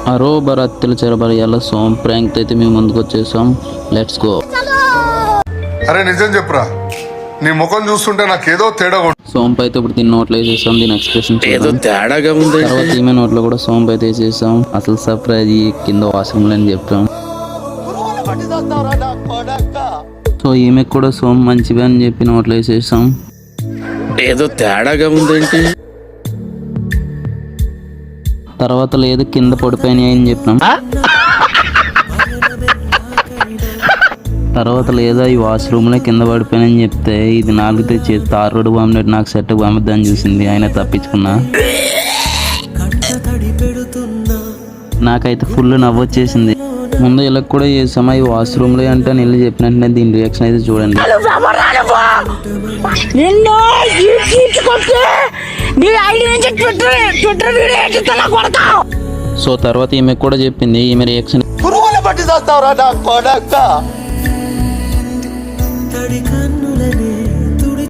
అరో బరత్తుల చెరబడి ఎలా సోమ్ ప్రాంక్ అయితే మేము ముందుకు వచ్చేసాం. Let's go. అరే నిజం చెప్పురా, నీ ముఖం చూస్తుంటే నాకేదో తేడా సోంపు అయితే ఇప్పుడు దీని నోట్లో వేసేసాం. దీని ఎక్స్ప్రెషన్ ఏదో తేడాగా ఉంది. తర్వాత ఈమె నోట్లో కూడా సోంపు అయితే వేసేసాం. అసలు సర్ప్రైజ్ కింద వాష్రూమ్లో అని చెప్పాం. సో ఈమెకు కూడా సోంపు మంచిగా అని చెప్పి నోట్లో వేసేసాం. ఏదో తేడాగా ఉందేంటి. తర్వాత లేదు కింద పడిపోయినాయి అని చెప్పినాం. తర్వాత లేదా ఈ వాష్రూమ్లో కింద పడిపోయినని చెప్తే ఇది నాకు తెచ్చి తారుడు బాంబెట్ నాకు సెట్ బాంబద్దని చూసింది. ఆయన తప్పించుకున్నా. నాకైతే ఫుల్ నవ్వొచ్చేసింది. ముందు ఇలా కూడా చేసామా ఈ వాష్రూమ్లో అంటే నేను చెప్పినట్టు దీని రియాక్షన్ అయితే చూడండి. సో తర్వాత ఈమె కూడా చెప్పింది. ఈమె రియాక్షన్ పురుగులు పట్టి చేస్తావురా నా కొడక.